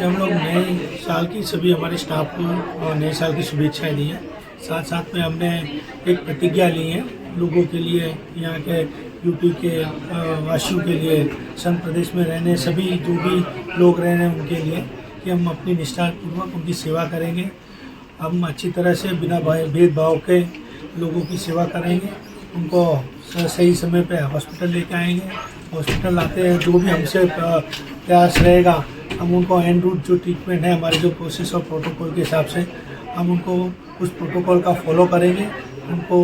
आज हम लोग नए साल की सभी हमारे स्टाफ को नए साल की शुभेच्छाएं दी हैं। साथ साथ में हमने एक प्रतिज्ञा ली है लोगों के लिए, यहाँ के यूपी के वासियों के लिए, संघ प्रदेश में रहने सभी जो भी लोग रह रहे हैं उनके लिए, कि हम अपनी निष्ठापूर्वक उनकी सेवा करेंगे। हम अच्छी तरह से बिना भेदभाव के लोगों की सेवा करेंगे। उनको सही समय पे हॉस्पिटल लेके आएंगे। हॉस्पिटल आते हैं जो भी हमसे प्रयास रहेगा, हम उनको एंड रूट जो ट्रीटमेंट है हमारे जो प्रोसेस और प्रोटोकॉल के हिसाब से हम उनको उस प्रोटोकॉल का फॉलो करेंगे। उनको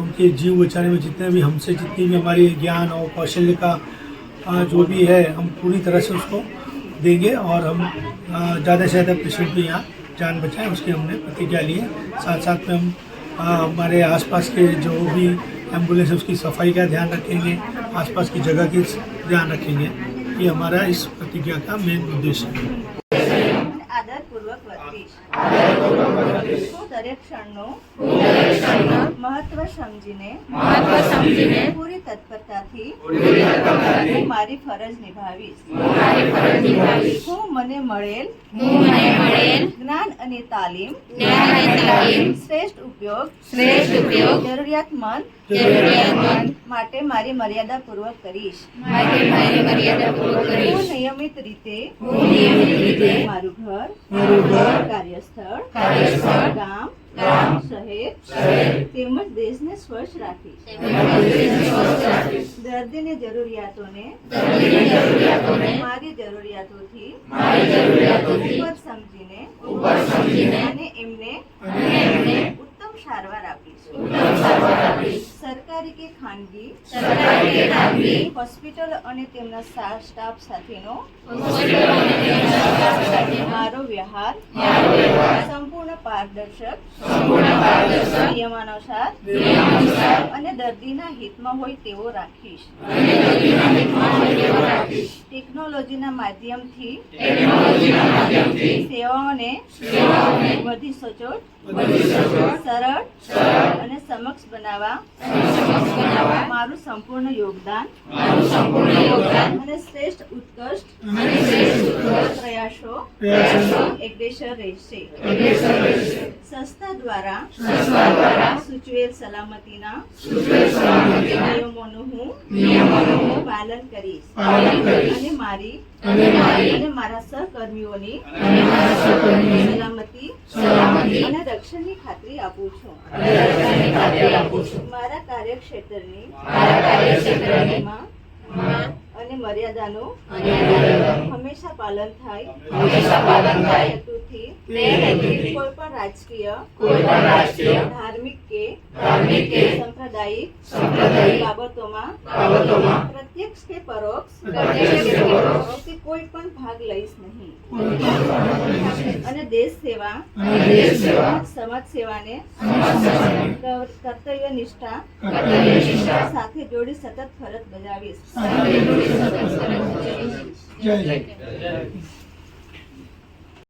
उनके जीव बचाने में जितने भी हमसे जितनी भी हमारी ज्ञान और कौशल्य का जो भी है हम पूरी तरह से उसको देंगे और हम ज़्यादा से ज़्यादा पेशेंट भी यहाँ जान बचाएं, उसकी हमने प्रतिज्ञा ली है। साथ साथ में हम हमारे आसपास के जो भी एम्बुलेंस है उसकी सफाई का ध्यान रखेंगे, आसपास की जगह की ध्यान रखेंगे। ये हमारा इस प्रतिज्ञा का मेन उद्देश्य है। आदरपूर्वक वर्तीश હું દરેક ક્ષણનો મહત્વ સમજીને પૂરી તત્પરતાથી હું મારી ફરજ નિભાવીશ। હું મને મળેલ જ્ઞાન અને તાલીમ શ્રેષ્ઠ ઉપયોગ જરૂરિયાતમંદ માટે મારી મર્યાદાપૂર્વક કરીશ। હું નિયમિત રીતે મારું ઘર, કાર્યસ્થળ, ગામ, શહેર તેમજ દેશને સ્વચ્છ રાખીશ। દર્દીની જરૂરિયાતોને મારી જરૂરિયાતોથી ઉપર સમજીને અને એમને ઉત્તમ સારવાર આપીશ। સરકારી કે ખાનગી હોસ્પિટલો અને તેમના સ્ટાફ સાથેનો મારો વ્યવહાર સંપૂર્ણ પારદર્શક, નિયમાનુસાર અને દર્દીના હિતમાં હોય તેવો રાખીશ। ટેકનોલોજીના માધ્યમથી સેવાઓને વધુ સચોટ, સરળ અને સમક્ષ બનાવવા મારું સંપૂર્ણ યોગદાન અને શ્રેષ્ઠ ઉત્કૃષ્ટ પ્રયાસો અગ્રેસર રહેશે। સંસ્થા દ્વારા સૂચવેલ સલામતીના નિયમોનું હું પાલન કરીશ અને મારી અને મારા સહકર્મીઓની સલામતી અને રક્ષણની ખાતરી આપું છું। મારા કાર્યક્ષેત્રની અને મર્યાદાનું હંમેશા પાલન થાય હેતુથી કોઈ પણ રાજકીય, ધાર્મિક કે સાંપ્રદાયિક બાબતોમાં પ્રત્યક્ષ કે પરોક્ષ કોઈ પણ ભાગ લઈશ નહીં અને દેશ સેવા, સમાજ સેવાને કર્તવ્ય નિષ્ઠા સાથે જોડી સતત ફરજ બજાવીશ। જય